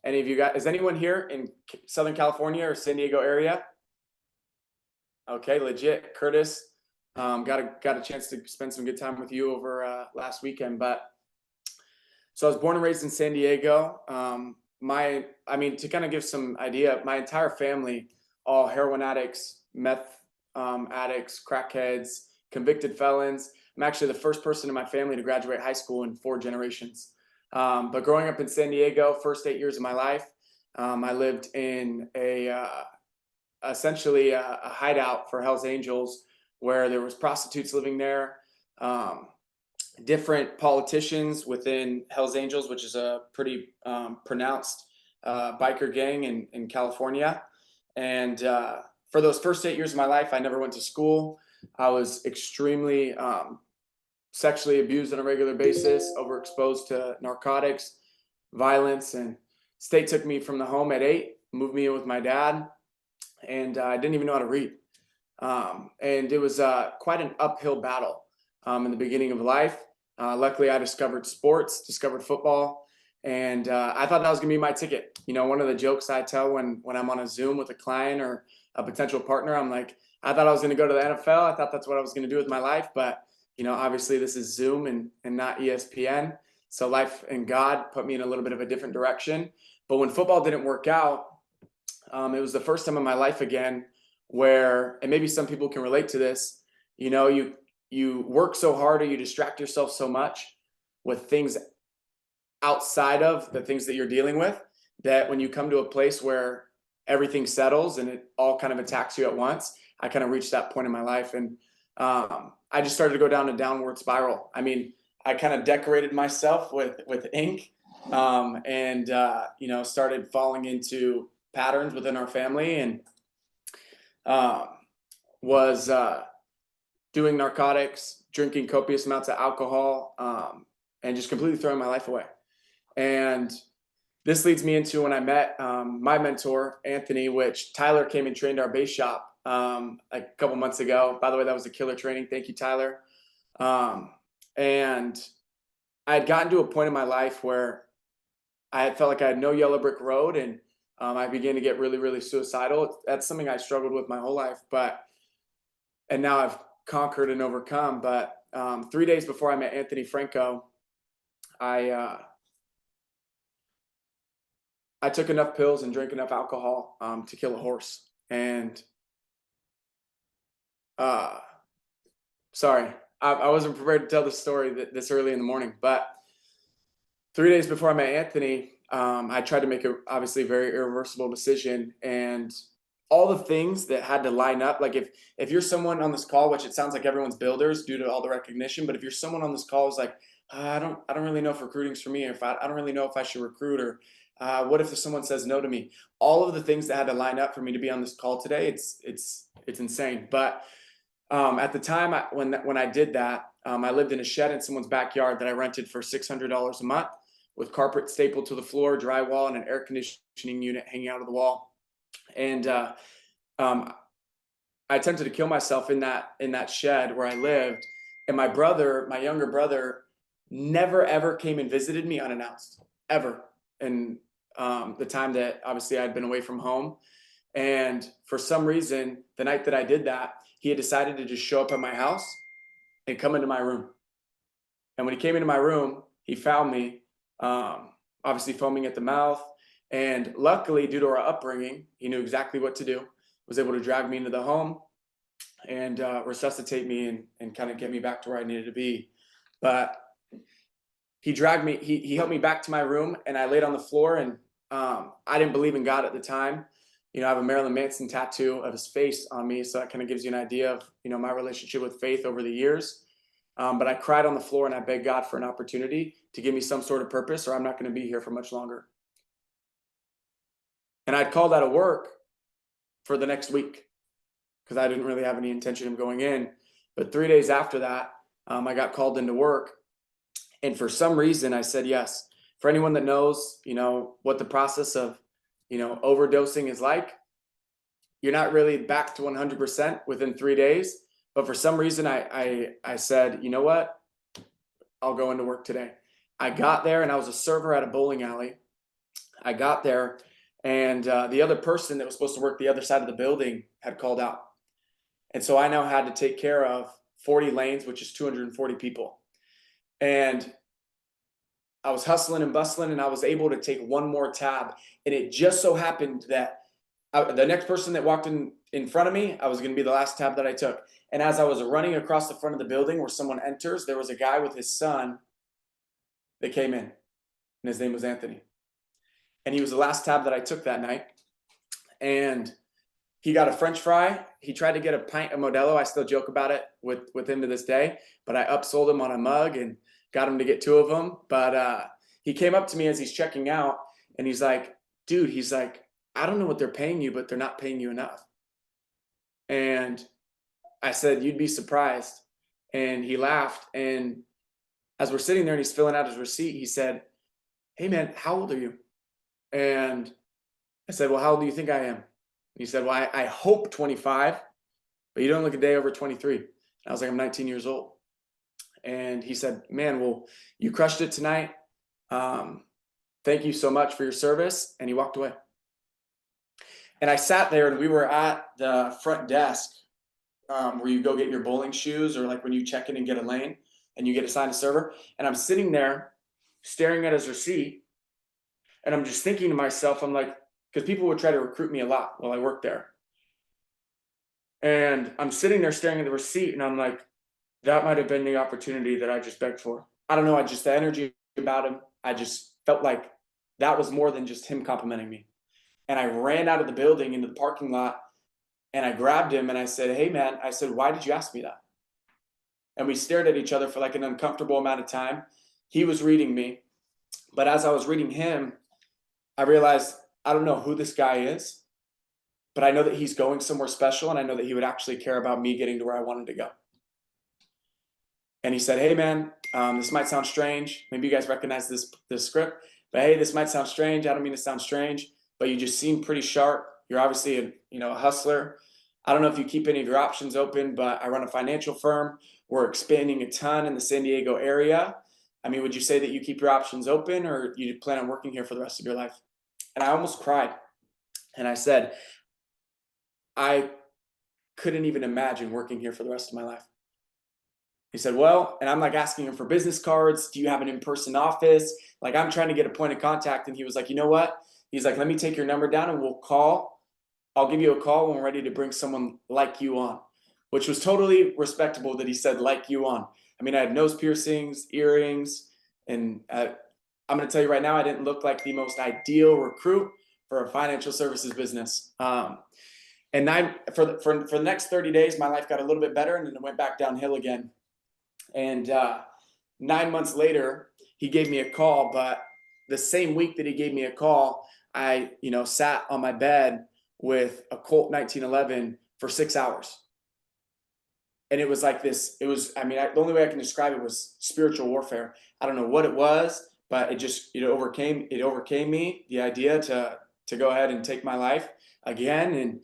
Any of you guys, is anyone here in Southern California or San Diego area? Okay, legit. Curtis, got a chance to spend some good time with you over last weekend. But so I was born and raised in San Diego. To kind of give some idea, my entire family, all heroin addicts, meth addicts, crackheads, convicted felons. I'm actually the first person in my family to graduate high school in 4 generations. But growing up in San Diego, first 8 years of my life, I lived in essentially a hideout for Hell's Angels, where there was prostitutes living there, different politicians within Hell's Angels, which is a pretty pronounced biker gang in California. And for those first 8 years of my life, I never went to school. I was extremely sexually abused on a regular basis, overexposed to narcotics, violence, and state took me from the home at 8, moved me in with my dad, and I didn't even know how to read. And it was quite an uphill battle in the beginning of life. Luckily, I discovered sports, discovered football, and I thought that was going to be my ticket. You know, one of the jokes I tell when I'm on a Zoom with a client or a potential partner, I'm like, I thought I was going to go to the NFL. I thought that's what I was going to do with my life. But, you know, obviously this is Zoom and not ESPN. So life and God put me in a little bit of a different direction. But when football didn't work out, it was the first time in my life again where, and maybe some people can relate to this, you know, you work so hard or you distract yourself so much with things outside of the things that you're dealing with, that when you come to a place where everything settles and it all kind of attacks you at once, I kind of reached that point in my life. And I just started to go down a downward spiral. I mean, I kind of decorated myself with ink, you know, started falling into patterns within our family, and was doing narcotics, drinking copious amounts of alcohol, and just completely throwing my life away. And this leads me into when I met my mentor, Anthony, which Tyler came and trained our bass shop a couple months ago. By the way, that was a killer training. Thank you, Tyler. And I had gotten to a point in my life where I had felt like I had no yellow brick road, and I began to get really, really suicidal. That's something I struggled with my whole life, and now I've conquered and overcome. But 3 days before I met Anthony Franco, I took enough pills and drank enough alcohol to kill a horse. And sorry, I wasn't prepared to tell the story this early in the morning. But 3 days before I met Anthony, I tried to make a obviously very irreversible decision, and all the things that had to line up. Like if you're someone on this call, which it sounds like everyone's builders due to all the recognition, but if you're someone on this call who's like, I don't really know if recruiting's for me, or if I don't really know if I should recruit, or what if someone says no to me? All of the things that had to line up for me to be on this call today, it's insane. But at the time when I did that, I lived in a shed in someone's backyard that I rented for $600 a month, with carpet stapled to the floor, drywall, and an air conditioning unit hanging out of the wall. And I attempted to kill myself in that shed where I lived. And my younger brother, never ever came and visited me unannounced, ever. And the time that obviously I'd been away from home. And for some reason, the night that I did that, he had decided to just show up at my house and come into my room. And when he came into my room, he found me, obviously foaming at the mouth. And luckily, due to our upbringing, he knew exactly what to do, was able to drag me into the home and resuscitate me and kind of get me back to where I needed to be. But he dragged me, he helped me back to my room, and I laid on the floor, and I didn't believe in God at the time. You know, I have a Marilyn Manson tattoo of his face on me, so that kind of gives you an idea of, you know, my relationship with faith over the years. But I cried on the floor and I begged God for an opportunity to give me some sort of purpose, or I'm not going to be here for much longer. And I'd called out of work for the next week because I didn't really have any intention of going in. But 3 days after that, I got called into work. And for some reason, I said yes. For anyone that knows, you know, what the process of, you know, overdosing is like, you're not really back to 100% within 3 days. But for some reason, I said, you know what? I'll go into work today. I got there and I was a server at a bowling alley. I got there, and the other person that was supposed to work the other side of the building had called out. And so I now had to take care of 40 lanes, which is 240 people. And I was hustling and bustling, and I was able to take one more tab. And it just so happened that the next person that walked in front of me, I was going to be the last tab that I took. And as I was running across the front of the building where someone enters, there was a guy with his son that came in, and his name was Anthony. And he was the last tab that I took that night. And he got a French fry. He tried to get a pint of Modelo. I still joke about it with him to this day, but I upsold him on a mug and got him to get two of them. But he came up to me as he's checking out, and he's like, dude, he's like, I don't know what they're paying you, but they're not paying you enough. And I said, you'd be surprised. And he laughed. And as we're sitting there and he's filling out his receipt, he said, hey man, how old are you? And I said, well, how old do you think I am? And he said, well, I hope 25, but you don't look a day over 23. And I was like, I'm 19 years old. And he said, man, well, you crushed it tonight. Thank you so much for your service. And he walked away. And I sat there, and we were at the front desk where you go get your bowling shoes, or like when you check in and get a lane and you get assigned a server. And I'm sitting there staring at his receipt, and I'm just thinking to myself, I'm like, because people would try to recruit me a lot while I worked there. And I'm sitting there staring at the receipt, and I'm like, that might have been the opportunity that I just begged for. I don't know. I just, the energy about him, I just felt like that was more than just him complimenting me. And I ran out of the building into the parking lot, and I grabbed him and I said, hey man, I said, why did you ask me that? And we stared at each other for like an uncomfortable amount of time. He was reading me, but as I was reading him, I realized I don't know who this guy is, but I know that he's going somewhere special, and I know that he would actually care about me getting to where I wanted to go. And he said, hey man, this might sound strange. Maybe you guys recognize this script, but hey, this might sound strange. I don't mean to sound strange, but you just seem pretty sharp. You're obviously a hustler. I don't know if you keep any of your options open, but I run a financial firm. We're expanding a ton in the San Diego area. I mean, would you say that you keep your options open, or you plan on working here for the rest of your life? And I almost cried. And I said, I couldn't even imagine working here for the rest of my life. He said, well, and I'm like asking him for business cards. Do you have an in-person office? Like, I'm trying to get a point of contact. And he was like, you know what? He's like, let me take your number down and we'll call. I'll give you a call when we're ready to bring someone like you on, which was totally respectable that he said like you on. I mean, I had nose piercings, earrings, and I'm going to tell you right now, I didn't look like the most ideal recruit for a financial services business. And for the next 30 days, my life got a little bit better, and then it went back downhill again. And 9 months later, he gave me a call. But the same week that he gave me a call, I sat on my bed with a Colt 1911 for 6 hours. And it was like this. It was, I mean, the only way I can describe it was spiritual warfare. I don't know what it was, but it overcame me, the idea to go ahead and take my life again. And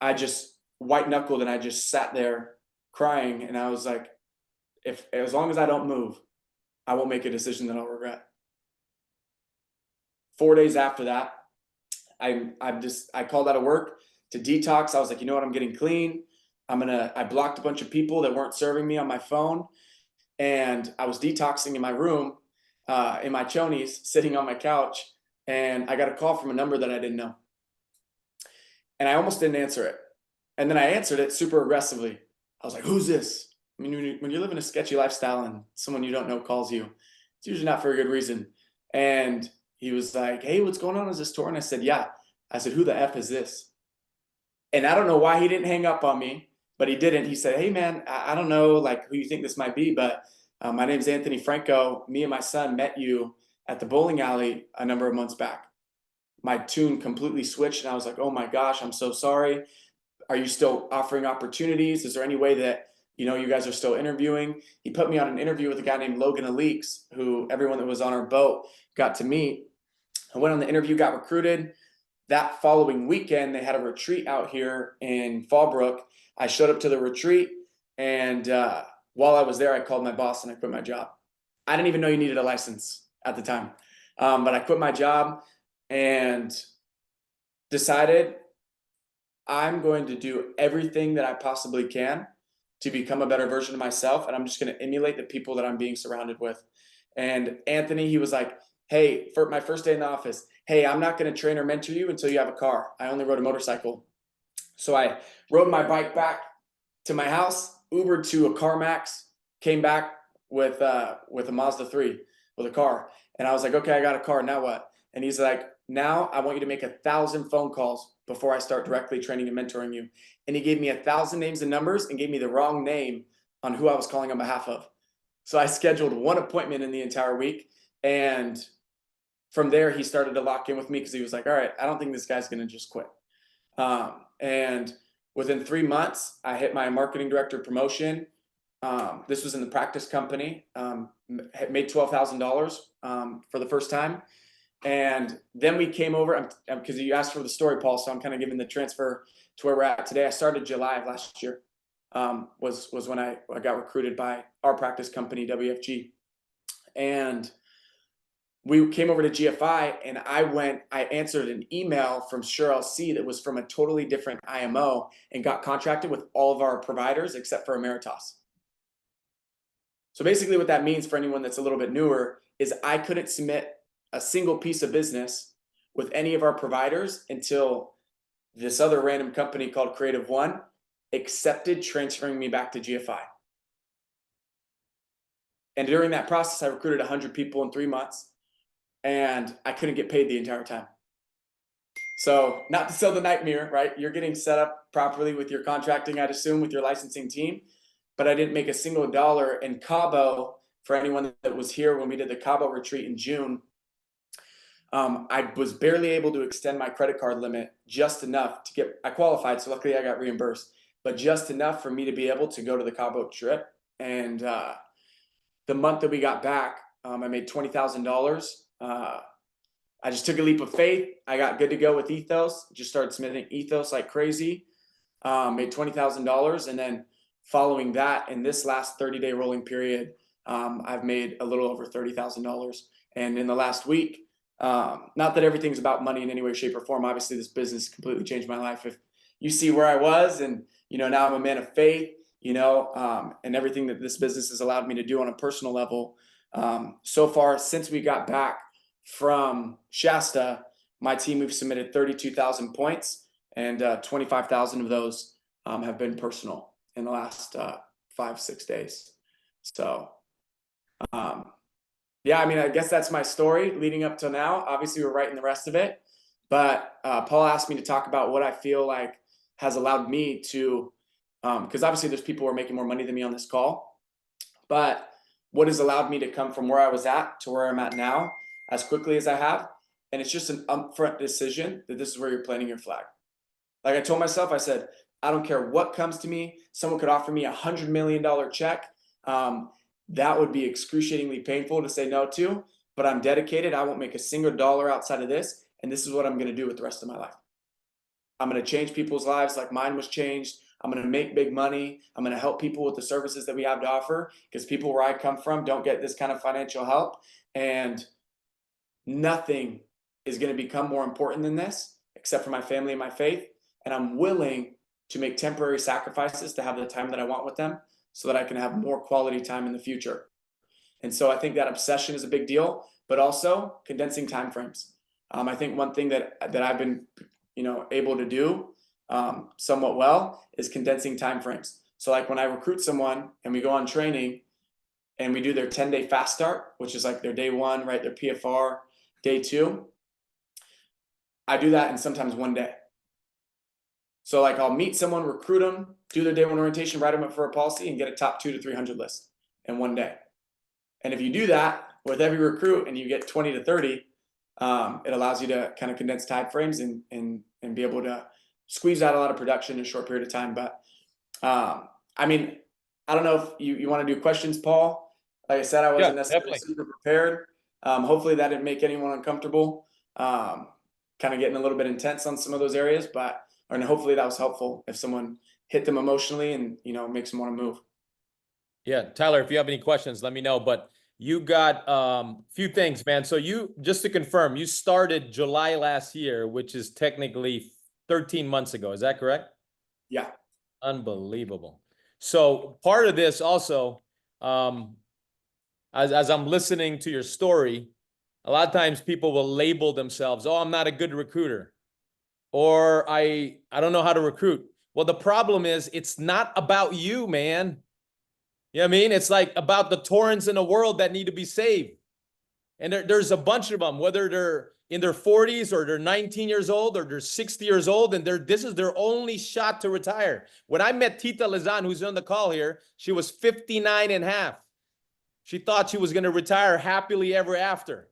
I just white knuckled, and I just sat there crying. And I was like, as long as I don't move, I won't make a decision that I'll regret. 4 days after that, I called out of work to detox. I was like, you know what? I'm getting clean. I blocked a bunch of people that weren't serving me on my phone. And I was detoxing in my room, in my chonies, sitting on my couch. And I got a call from a number that I didn't know. And I almost didn't answer it. And then I answered it super aggressively. I was like, who's this? I mean, when you're living a sketchy lifestyle and someone you don't know calls you, it's usually not for a good reason. And he was like, hey, what's going on? Is this tour? And I said, yeah. I said, who the F is this? And I don't know why he didn't hang up on me, but he didn't. He said, hey, man, I don't know like who you think this might be, but my name's Anthony Franco. Me and my son met you at the bowling alley a number of months back. My tune completely switched, and I was like, oh my gosh, I'm so sorry. Are you still offering opportunities? Is there any way that you guys are still interviewing? He put me on an interview with a guy named Logan Alix, who everyone that was on our boat got to meet. I went on the interview, got recruited. That following weekend, they had a retreat out here in Fallbrook. I showed up to the retreat, and while I was there, I called my boss and I quit my job. I didn't even know you needed a license at the time, but I quit my job. and decided I'm going to do everything that I possibly can to become a better version of myself. And I'm just going to emulate the people that I'm being surrounded with. And Anthony, he was like, hey, for my first day in the office, hey, I'm not going to train or mentor you until you have a car. I only rode a motorcycle. So I rode my bike back to my house, Ubered to a CarMax, came back with a Mazda 3 with a car. And I was like, okay, I got a car. Now what? And he's like, now I want you to make 1,000 phone calls before I start directly training and mentoring you. And he gave me 1,000 names and numbers and gave me the wrong name on who I was calling on behalf of. So I scheduled one appointment in the entire week. And from there, he started to lock in with me because he was like, all right, I don't think this guy's going to just quit. And within 3 months, I hit my marketing director promotion. This was in the practice company, made $12,000 for the first time. And then we came over, because you asked for the story, Paul, so I'm kind of giving the transfer to where we're at today. I started July of last year, was when I got recruited by our practice company, WFG. And we came over to GFI, and I answered an email from SureLC that was from a totally different IMO and got contracted with all of our providers except for Emeritus. So basically what that means for anyone that's a little bit newer is I couldn't submit a single piece of business with any of our providers until this other random company called Creative One accepted transferring me back to GFI. And during that process, I recruited 100 people in 3 months, and I couldn't get paid the entire time. So not to sell the nightmare, right? You're getting set up properly with your contracting, I'd assume, with your licensing team, but I didn't make a single dollar in Cabo. For anyone that was here when we did the Cabo retreat in June, I was barely able to extend my credit card limit just enough to get, I qualified, so luckily I got reimbursed, but just enough for me to be able to go to the Cabo trip. And the month that we got back, I made $20,000. I just took a leap of faith. I got good to go with Ethos, just started submitting Ethos like crazy, made $20,000. And then following that, in this last 30-day rolling period, I've made a little over $30,000. And in the last week, not that everything's about money in any way, shape, or form. Obviously, this business completely changed my life. If you see where I was, and now I'm a man of faith, and everything that this business has allowed me to do on a personal level. So far, since we got back from Shasta, my team, we've submitted 32,000 points, and 25,000 of those have been personal in the last 5-6 days. So, yeah, I mean, I guess that's my story leading up to now. Obviously, we're writing the rest of it, but Paul asked me to talk about what I feel like has allowed me to, because obviously there's people who are making more money than me on this call, but what has allowed me to come from where I was at to where I'm at now as quickly as I have. And it's just an upfront decision that this is where you're planting your flag. Like I told myself, I said, I don't care what comes to me. Someone could offer me $100 million check. That would be excruciatingly painful to say no to, but I'm dedicated. I won't make a single dollar outside of this. And this is what I'm going to do with the rest of my life. I'm going to change people's lives like mine was changed. I'm going to make big money. I'm going to help people with the services that we have to offer, because people where I come from don't get this kind of financial help. And nothing is going to become more important than this, except for my family and my faith. And I'm willing to make temporary sacrifices to have the time that I want with them, so that I can have more quality time in the future. And so I think that obsession is a big deal, but also condensing timeframes. I think one thing that I've been, able to do somewhat well is condensing timeframes. So like when I recruit someone and we go on training and we do their 10-day fast start, which is like their day one, right? Their PFR, day two. I do that in sometimes one day. So like I'll meet someone, recruit them, do their day one orientation, write them up for a policy, and get a top 200 to 300 list in one day. And if you do that with every recruit and you get 20 to 30, it allows you to kind of condense time frames and be able to squeeze out a lot of production in a short period of time. But I mean, I don't know if you want to do questions, Paul. Like I said, I wasn't necessarily super prepared. Hopefully that didn't make anyone uncomfortable. Kind of getting a little bit intense on some of those areas, and hopefully that was helpful if someone hit them emotionally and makes them want to move. Yeah, Tyler, if you have any questions, let me know. But you got few things, man. So you, just to confirm, you started July last year, which is technically 13 months ago. Is that correct? Yeah. Unbelievable. So part of this also, um, as I'm listening to your story, a lot of times people will label themselves, oh, I'm not a good recruiter, or I don't know how to recruit. Well, the problem is it's not about you, man. You know what I mean? It's like about the torrents in the world that need to be saved. And there's a bunch of them, whether they're in their 40s or they're 19 years old or they're 60 years old, and this is their only shot to retire. When I met Tita Lizan, who's on the call here, she was 59 and a half. She thought she was going to retire happily ever after.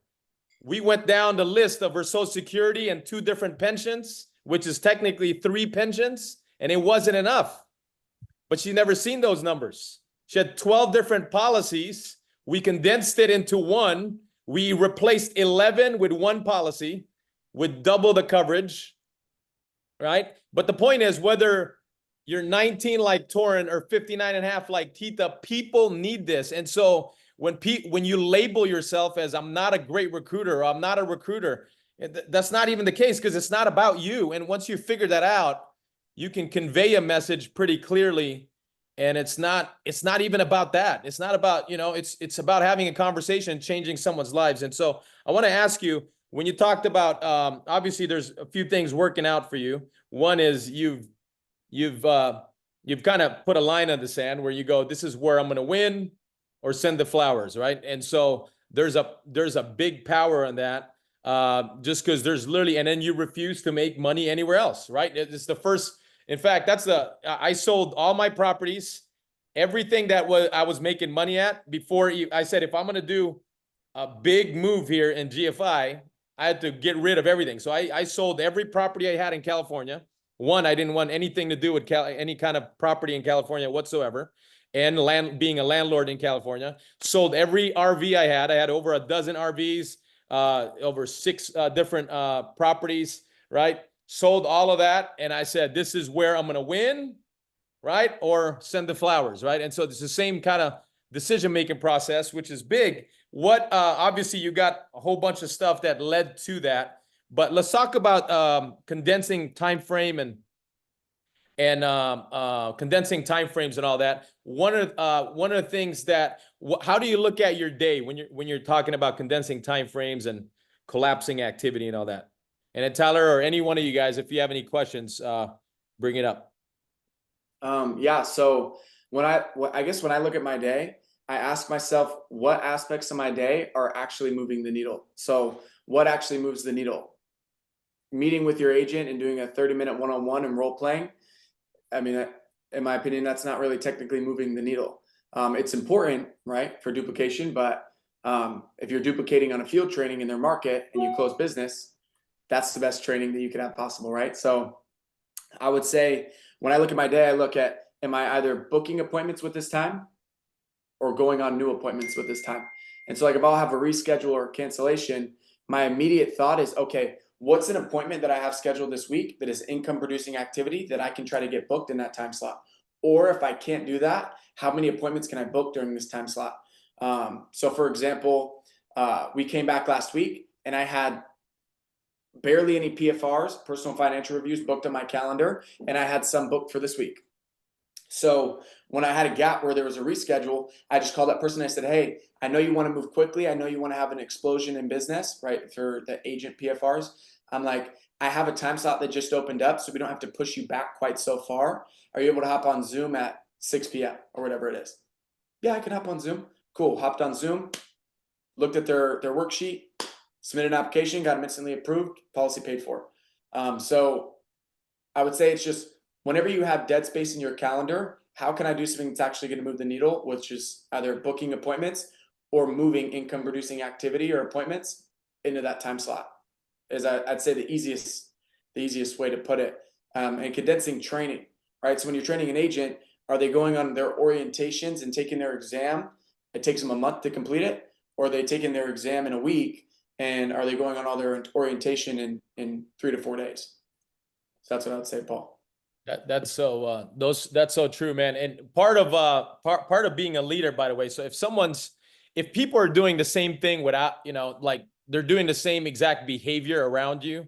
We went down the list of her Social Security and 2 different pensions, which is technically 3 pensions, and it wasn't enough. But she never seen those numbers. She had 12 different policies. We condensed it into one. We replaced 11 with one policy with double the coverage, right? But the point is, whether you're 19 like Torin or 59 and a half like Tita, people need this. And so when you label yourself as I'm not a great recruiter or I'm not a recruiter, that's not even the case, because it's not about you. And once you figure that out, you can convey a message pretty clearly. And it's not even about that. It's not about, it's about having a conversation, changing someone's lives. And so I want to ask you, when you talked about, obviously there's a few things working out for you. One is you've kind of put a line on the sand where you go, this is where I'm going to win, or send the flowers, right? And so there's a big power on that, just because there's literally, and then you refuse to make money anywhere else, right? It's the first. In fact, I sold all my properties, everything that I was making money at before. I said, if I'm going to do a big move here in GFI, I had to get rid of everything. So I sold every property I had in California. One, I didn't want anything to do with any kind of property in California whatsoever. And being a landlord in California, sold every RV I had. I had over a dozen RVs, over 6 different properties, right? Sold all of that. And I said, this is where I'm going to win, right? Or send the flowers, right? And so it's the same kind of decision-making process, which is big. Obviously you got a whole bunch of stuff that led to that, but let's talk about condensing time frame and condensing timeframes and all that. One of the things that, how do you look at your day when you're talking about condensing timeframes and collapsing activity and all that? And then Tyler, or any one of you guys, if you have any questions, bring it up. Yeah. So I guess when I look at my day, I ask myself what aspects of my day are actually moving the needle. So what actually moves the needle? Meeting with your agent and doing a 30-minute one-on-one and role playing. I mean, in my opinion, that's not really technically moving the needle. It's important, right, for duplication, but if you're duplicating on a field training in their market and you close business, that's the best training that you could have possible, right? So I would say when I look at my day, I look at, am I either booking appointments with this time or going on new appointments with this time? And so like if I'll have a reschedule or cancellation, my immediate thought is, okay, what's an appointment that I have scheduled this week that is income producing activity that I can try to get booked in that time slot? Or if I can't do that, how many appointments can I book during this time slot? So for example, we came back last week and I had barely any PFRs, personal financial reviews, booked on my calendar, and I had some booked for this week. So when I had a gap where there was a reschedule, I just called that person. I said, hey, I know you want to move quickly. I know you want to have an explosion in business, right? For the agent PFRs. I'm like, I have a time slot that just opened up, so we don't have to push you back quite so far. Are you able to hop on Zoom at 6 p.m. or whatever it is? Yeah, I can hop on Zoom. Cool. Hopped on Zoom, looked at their worksheet, submitted an application, got them instantly approved, policy paid for. So I would say it's just whenever you have dead space in your calendar, how can I do something that's actually going to move the needle, which is either booking appointments or moving income producing activity or appointments into that time slot, is I'd say the easiest way to put it. And condensing training, right? So when you're training an agent, are they going on their orientations and taking their exam? It takes them a month to complete it, or are they taking their exam in a week? And are they going on all their orientation in 3 to 4 days? So that's what I would say, Paul. That's so true, man. And part of being a leader, by the way. So if someone's if people are doing the same thing without, like they're doing the same exact behavior around you,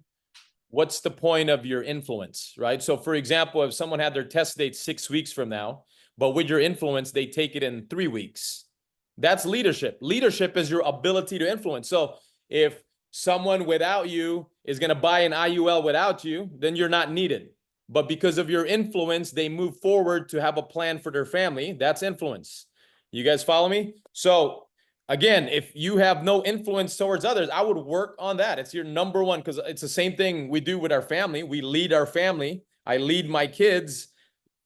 what's the point of your influence, right? So for example, if someone had their test date 6 weeks from now, but with your influence, they take it in 3 weeks. That's leadership. Leadership is your ability to influence. So if someone without you is going to buy an IUL without you, then you're not needed. But because of your influence, they move forward to have a plan for their family. That's influence. You guys follow me? So again, if you have no influence towards others, I would work on that. It's your number one, because it's the same thing we do with our family. We lead our family. I lead my kids,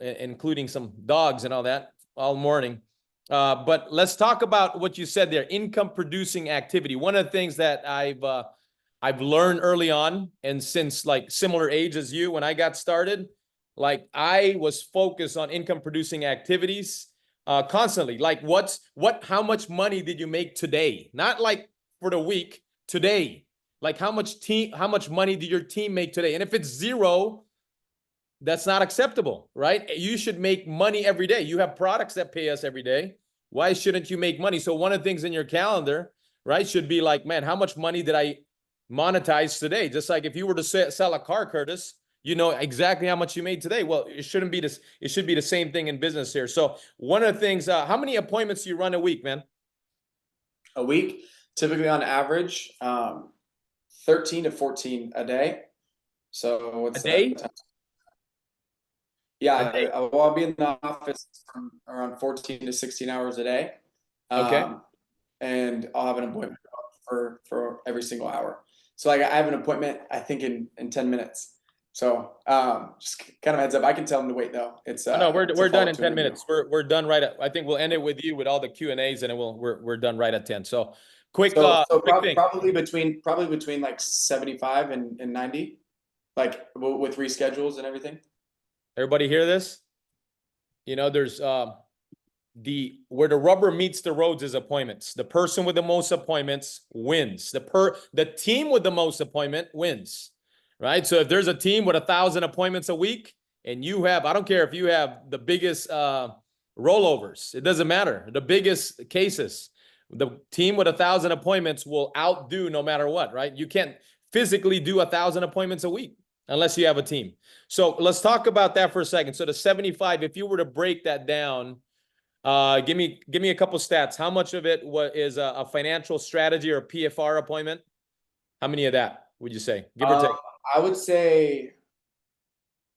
including some dogs and all that, all morning. But let's talk about what you said there, income producing activity. One of the things that I've learned early on, and since like similar age as you, when I got started, like I was focused on income producing activities constantly. Like how much money did you make today? Not like for the week, today. Like how much money did your team make today? And if it's zero, that's not acceptable, right? You should make money every day. You have products that pay us every day. Why shouldn't you make money? So one of the things in your calendar, right, should be like, man, how much money did I monetize today? Just like if you were to sell a car, Curtis, you know exactly how much you made today. Well, it shouldn't be this. It should be the same thing in business here. So one of the things, how many appointments do you run a week, man? A week, typically on average, 13 to 14 a day. So A what's day? that? Yeah, A day. I'll be in the office from around 14 to 16 hours a day. Okay. Um, and I'll have an appointment for every single hour. So like I have an appointment, I think in 10 minutes. So just kind of heads up. I can tell them to wait though. It's Oh, no, it's a we're done follow in to an 10 interview. minutes. We're done right at, I think we'll end it with you with all the Q and A's, and then we're done right at 10. So quick, So quick thing. probably between like 75 and 90, like with reschedules and everything. Everybody hear this? There's where the rubber meets the roads is appointments. The person with the most appointments wins. The team with the most appointment wins, right? So if there's a team with 1,000 appointments a week, and you have, I don't care if you have the biggest rollovers, it doesn't matter. The biggest cases, the team with 1,000 appointments will outdo no matter what, right? You can't physically do 1,000 appointments a week unless you have a team. So let's talk about that for a second. So the 75, if you were to break that down, give me a couple stats. How much of it is a financial strategy or a PFR appointment? How many of that would you say, give or take? I would say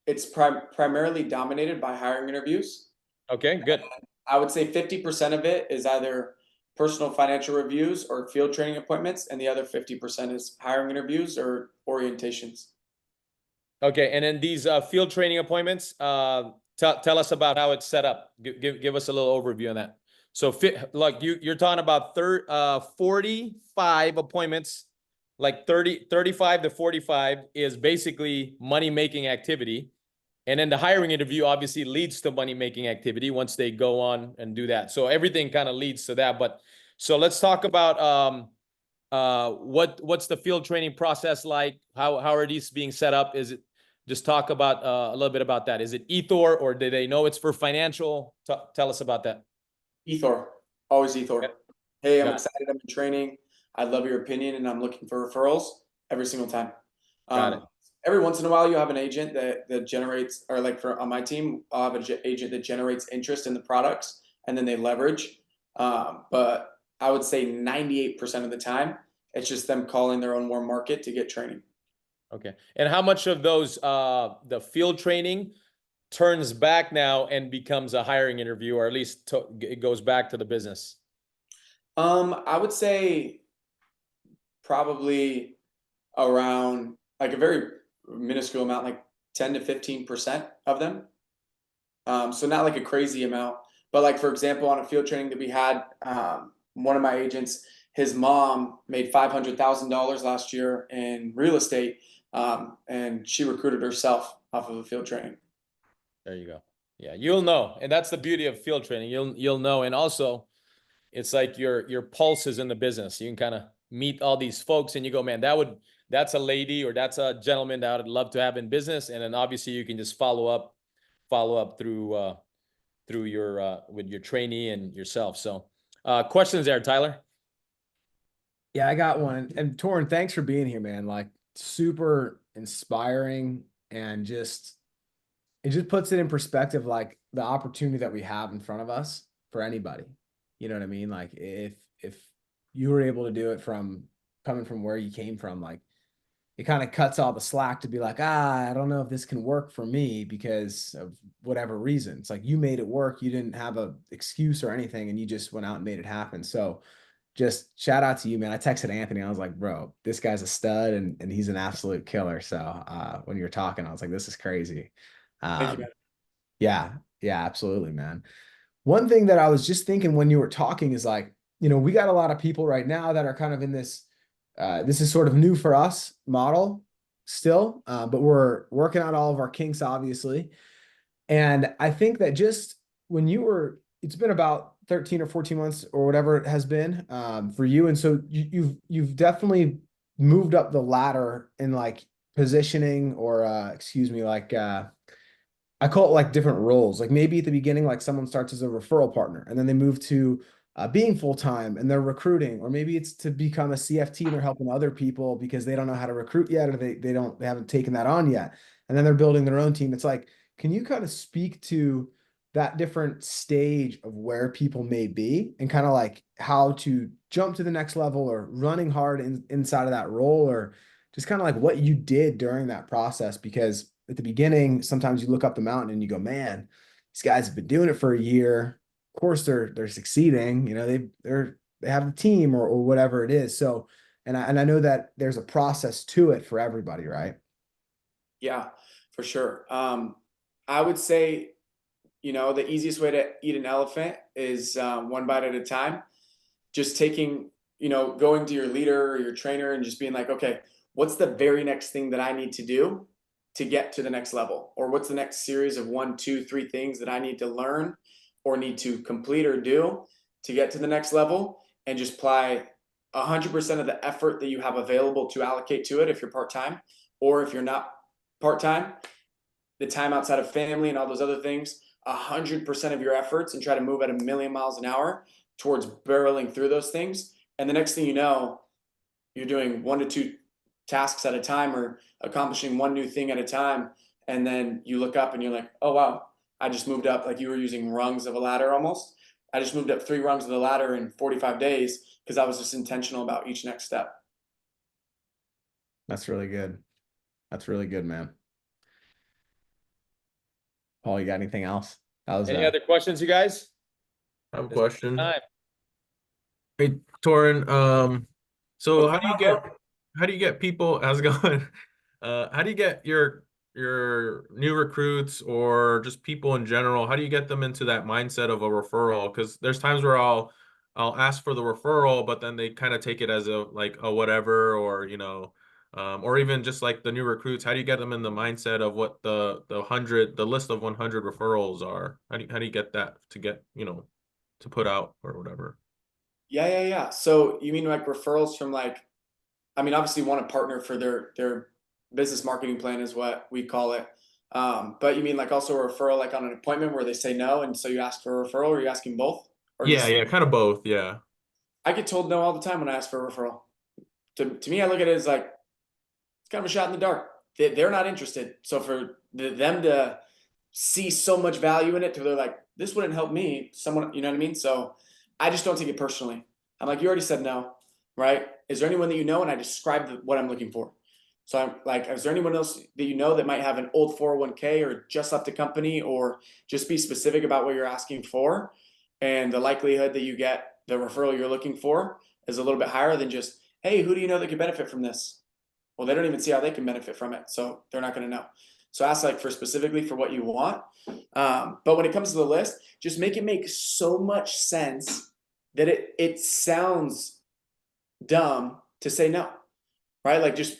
it's primarily dominated by hiring interviews. Okay, good. I would say 50% of it is either personal financial reviews or field training appointments, and the other 50% is hiring interviews or orientations. Okay, and then these field training appointments, tell us about how it's set up. Give us a little overview on that. So like you're talking about 45 appointments, like 35 to 45 is basically money-making activity. And then the hiring interview obviously leads to money-making activity once they go on and do that. So everything kind of leads to that. But so let's talk about what's the field training process like? How are these being set up? Is it just talk about a little bit about that? Is it Ethor, or do they know it's for financial? Tell us about that. Ethor, always Ethor. Okay. Hey, I'm Got it. excited. I'm in training. I'd love your opinion, and I'm looking for referrals every single time. Got it. Every once in a while, you have an agent that generates, or like on my team, I'll have an agent that generates interest in the products, and then they leverage. But I would say 98% of the time, it's just them calling their own warm market to get training. Okay. And how much of those the field training turns back now and becomes a hiring interview, or at least it goes back to the business? I would say probably around like a very minuscule amount, like 10 to 15% of them. So not like a crazy amount, but like for example, on a field training that we had, one of my agents, his mom made $500,000 last year in real estate, and she recruited herself off of a field training. There you go. Yeah, you'll know, and that's the beauty of field training. You'll know, and also it's like your pulse is in the business. You can kind of meet all these folks, and you go, man, that's a lady or that's a gentleman that I'd love to have in business, and then obviously you can just follow up through your with your trainee and yourself. So Questions there, Tyler? Yeah, I got one. And Torrin, thanks for being here, man. Like super inspiring and it just puts it in perspective, like the opportunity that we have in front of us for anybody. You know what I mean? Like if you were able to do it from coming from where you came from, like it kind of cuts all the slack to be like, I don't know if this can work for me because of whatever reason. It's like you made it work. You didn't have a excuse or anything, and you just went out and made it happen. So just shout out to you, man. I texted Anthony. I was like, bro, this guy's a stud and he's an absolute killer. So when you were talking, I was like, this is crazy. Thank you, man. Yeah, yeah, absolutely, man. One thing that I was just thinking when you were talking is like, we got a lot of people right now that are kind of in this, this is sort of new for us model still, but we're working out all of our kinks, obviously. And I think that just when it's been about 13 or 14 months or whatever it has been for you. And so you've definitely moved up the ladder in like positioning or excuse me, like I call it like different roles. Like maybe at the beginning, like someone starts as a referral partner and then they move to being full-time and they're recruiting, or maybe it's to become a CFT and they're helping other people because they don't know how to recruit yet, or they haven't taken that on yet. And then they're building their own team. It's like, can you kind of speak to that different stage of where people may be and kind of like how to jump to the next level or running hard inside of that role, or just kind of like what you did during that process? Because at the beginning, sometimes you look up the mountain and you go, man, these guys have been doing it for a year. Of course they're succeeding, they have a team or whatever it is. So, and I know that there's a process to it for everybody, right? Yeah, for sure. I would say, the easiest way to eat an elephant is one bite at a time. Just taking, going to your leader or your trainer and just being like, okay, what's the very next thing that I need to do to get to the next level? Or what's the next series of 1, 2, 3 things that I need to learn or need to complete or do to get to the next level? And just apply 100% of the effort that you have available to allocate to it if you're part-time, or if you're not part-time, the time outside of family and all those other things, 100% of your efforts, and try to move at a million miles an hour towards barreling through those things. And the next thing you know, you're doing 1 to 2 tasks at a time or accomplishing one new thing at a time. And then you look up and you're like, oh, wow, I just moved up. Like you were using rungs of a ladder almost. I just moved up 3 rungs of the ladder in 45 days because I was just intentional about each next step. That's really good. That's really good, man. Paul, you got anything else? That was Any other questions, you guys? I have a This is question. time. Hey, Torin, so What's going on, bro? how do you get people, how's it going? How do you get your new recruits or just people in general, how do you get them into that mindset of a referral? Because there's times where I'll ask for the referral, but then they kind of take it as a whatever, or or even just like the new recruits, how do you get them in the mindset of what the list of 100 referrals are? How do you get that to get, to put out or whatever? Yeah. So you mean like referrals from like, I mean, obviously you want a partner for their business marketing plan is what we call it. But you mean like also a referral, like on an appointment where they say no, and so you ask for a referral, or are you asking both? Or Yeah, just, yeah, kind of both. Yeah. I get told no all the time when I ask for a referral. To me, I look at it as like it's kind of a shot in the dark. They're not interested. So for them to see so much value in it, to they're like, this wouldn't help me. Someone, you know what I mean? So I just don't take it personally. I'm like, you already said no, right? Is there anyone that you know? And I describe what I'm looking for. So I'm like, is there anyone else that you know that might have an old 401k or just left a company, or just be specific about what you're asking for? And the likelihood that you get the referral you're looking for is a little bit higher than just, hey, who do you know that could benefit from this? Well, they don't even see how they can benefit from it, so they're not going to know. So ask like for specifically for what you want. But when it comes to the list, just make it make so much sense that it sounds dumb to say no, right? Like just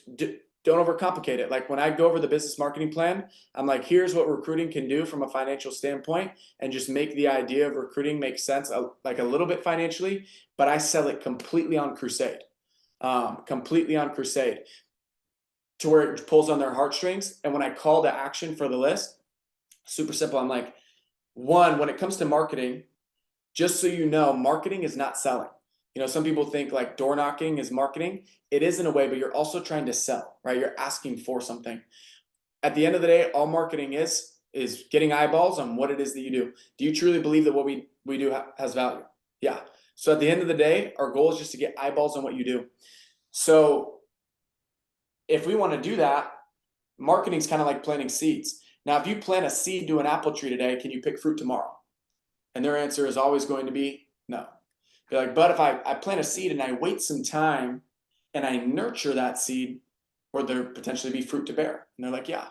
don't overcomplicate it. Like when I go over the business marketing plan, I'm like, here's what recruiting can do from a financial standpoint, and just make the idea of recruiting make sense, like a little bit financially, but I sell it completely on crusade, to where it pulls on their heartstrings. And when I call to action for the list, super simple. I'm like, one, when it comes to marketing, just so you know, marketing is not selling. You know, some people think like door knocking is marketing. It is in a way, but you're also trying to sell, right? You're asking for something. At the end of the day, all marketing is getting eyeballs on what it is that you do. Do you truly believe that what we do has value? Yeah. So at the end of the day, our goal is just to get eyeballs on what you do. So if we want to do that, marketing is kind of like planting seeds. Now, if you plant a seed to an apple tree today, can you pick fruit tomorrow? And their answer is always going to be no. They're like, but if I plant a seed and I wait some time and I nurture that seed, or there potentially be fruit to bear. And they're like, yeah.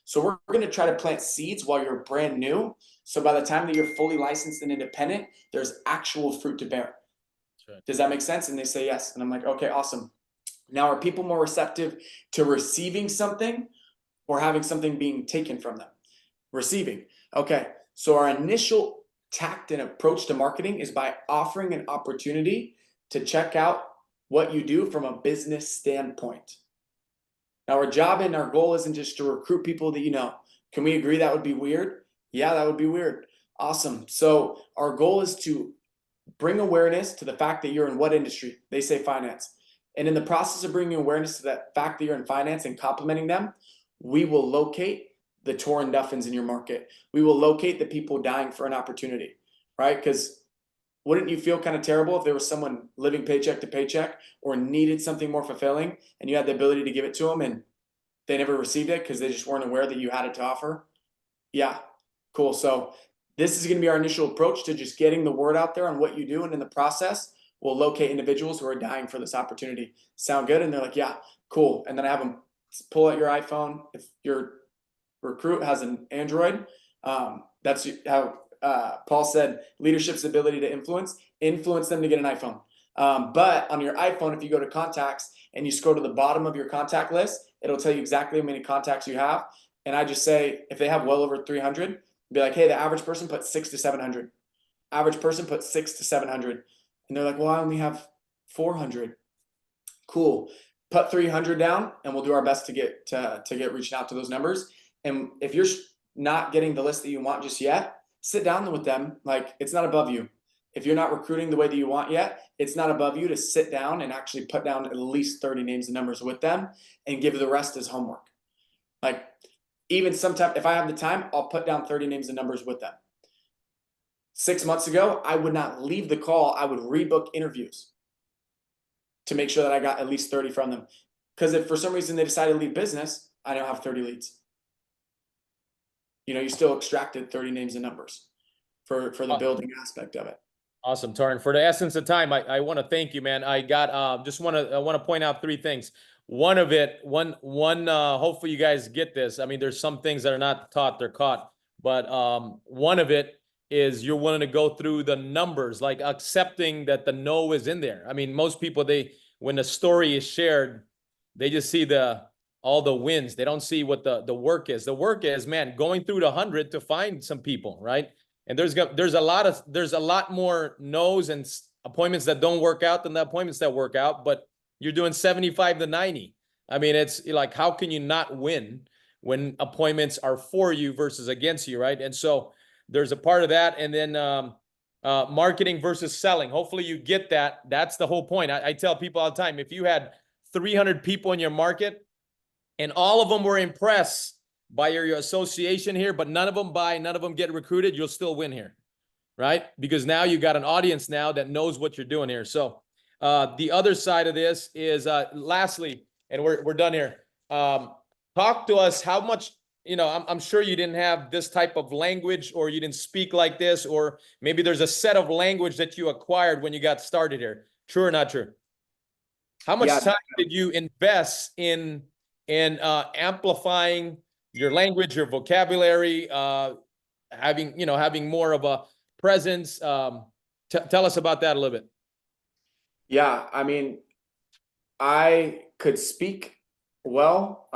So we're going to try to plant seeds while you're brand new. So by the time that you're fully licensed and independent, there's actual fruit to bear. Right. Does that make sense? And they say yes. And I'm like, okay, awesome. Now, are people more receptive to receiving something or having something being taken from them? Receiving. Okay. So our initial tact and approach to marketing is by offering an opportunity to check out what you do from a business standpoint. Now, our job and our goal isn't just to recruit people that you know. Can we agree that would be weird? Yeah, that would be weird. Awesome. So our goal is to bring awareness to the fact that you're in what industry? They say finance. And in the process of bringing awareness to that fact that you're in finance and complimenting them, we will locate the Torrin Duffins in your market. We will locate the people dying for an opportunity, right? Because wouldn't you feel kind of terrible if there was someone living paycheck to paycheck or needed something more fulfilling and you had the ability to give it to them and they never received it because they just weren't aware that you had it to offer? Yeah, cool. So this is going to be our initial approach to just getting the word out there on what you do. And in the process, we'll locate individuals who are dying for this opportunity. Sound good? And they're like, yeah, cool. And then I have them pull out your iPhone. If your recruit has an Android, that's how Paul said leadership's ability to influence them to get an iPhone. But on your iPhone, if you go to contacts and you scroll to the bottom of your contact list, it'll tell you exactly how many contacts you have. And I just say, if they have well over 300, be like, hey, the average person put 600 to 700. Average person put 600 to 700. And they're like, well, I only have 400. Cool. Put 300 down and we'll do our best to get reaching out to those numbers. And if you're not getting the list that you want just yet, sit down with them. Like, it's not above you. If you're not recruiting the way that you want yet, it's not above you to sit down and actually put down at least 30 names and numbers with them and give the rest as homework. Like, even sometimes if I have the time, I'll put down 30 names and numbers with them. 6 months ago, I would not leave the call. I would rebook interviews to make sure that I got at least 30 from them. Because if for some reason they decided to leave business, I don't have 30 leads. You know, you still extracted 30 names and numbers for the building aspect of it. Awesome, Torrin. For the essence of time, I want to thank you, man. I got I want to point out three things. One of it, hopefully you guys get this. I mean, there's some things that are not taught, they're caught. But one of it is you're willing to go through the numbers, like accepting that the no is in there. I mean, most people, when the story is shared, they just see all the wins. They don't see what the work is. The work is, man, going through the 100 to find some people, right? And there's a lot more no's and appointments that don't work out than the appointments that work out, but you're doing 75 to 90. I mean, it's like, how can you not win when appointments are for you versus against you, right? And so there's a part of that. And then marketing versus selling. Hopefully you get that. That's the whole point. I tell people all the time, if you had 300 people in your market and all of them were impressed by your association here, but none of them buy, none of them get recruited, you'll still win here, right? Because now you got an audience now that knows what you're doing here. So the other side of this is, lastly, and we're done here. Talk to us how much, you know, I'm sure you didn't have this type of language or you didn't speak like this, or maybe there's a set of language that you acquired when you got started here. True or not true? How much time did you invest in amplifying your language, your vocabulary, having more of a presence? Tell us about that a little bit. Yeah, I mean, I could speak well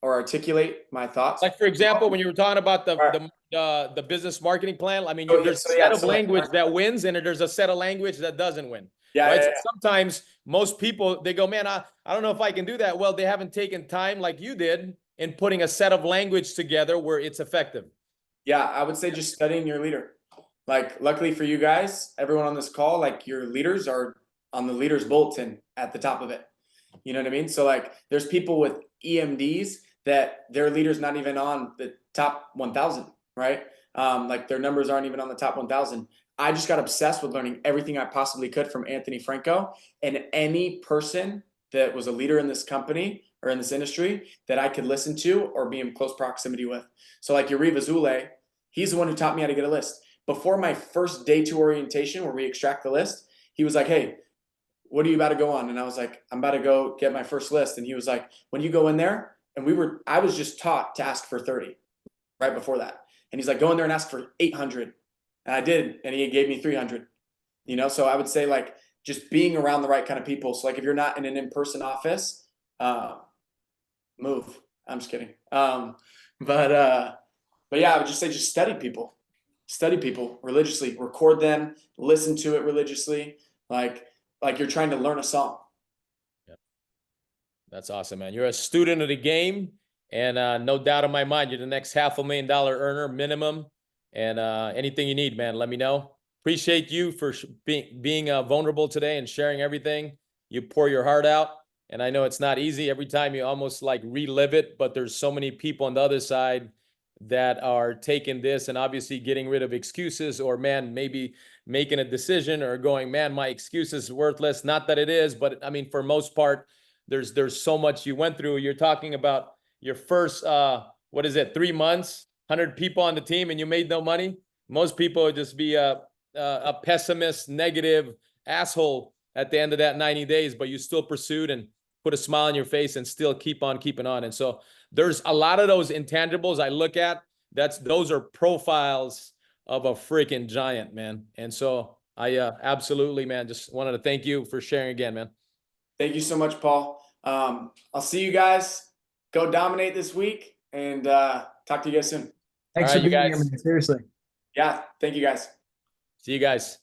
or articulate my thoughts. Like, for example, when you were talking about the business marketing plan, I mean, there's a set of language that wins and there's a set of language that doesn't win. Yeah, right. Yeah, so yeah. Sometimes most people, they go, man, I don't know if I can do that. Well, they haven't taken time like you did in putting a set of language together where it's effective. Yeah, I would say just studying your leader. Like, luckily for you guys, everyone on this call, like your leaders are on the leaders bulletin at the top of it. You know what I mean? So like there's people with EMDs that their leader's not even on the top 1,000, right? Like their numbers aren't even on the top 1,000. I just got obsessed with learning everything I possibly could from Anthony Franco, and any person that was a leader in this company or in this industry that I could listen to or be in close proximity with. So like Yariv Azule, he's the one who taught me how to get a list. Before my first day 2 orientation where we extract the list, he was like, hey, what are you about to go on? And I was like, I'm about to go get my first list. And he was like, when you go in there, and I was just taught to ask for 30 right before that. And he's like, go in there and ask for 800. And I did. And he gave me 300, you know? So I would say like just being around the right kind of people. So like if you're not in an in-person office, move. I'm just kidding. But yeah, I would just say, just study people religiously, record them, listen to it religiously. Like you're trying to learn a song. Yep. That's awesome, man. You're a student of the game, and no doubt in my mind, you're the next $500,000 earner minimum. And anything you need, man, let me know. Appreciate you for being vulnerable today and sharing everything. You pour your heart out, and I know it's not easy. Every time you almost like relive it, but there's so many people on the other side that are taking this and obviously getting rid of excuses, or man, maybe making a decision or going, man, my excuse is worthless. Not that it is, but I mean, for most part, there's so much you went through. You're talking about your first, what is it, 3 months, 100 people on the team, and you made no money. Most people would just be a pessimist, negative asshole at the end of that 90 days, but you still pursued and put a smile on your face and still keep on keeping on. And so there's a lot of those intangibles I look at. Those are profiles of a freaking giant, man. And so I absolutely, man, just wanted to thank you for sharing again, man. Thank you so much, Paul. I'll see you guys. Go dominate this week, and talk to you guys soon. Thanks All for right, you being here, guys. man. Seriously. Yeah, thank you guys. See you guys.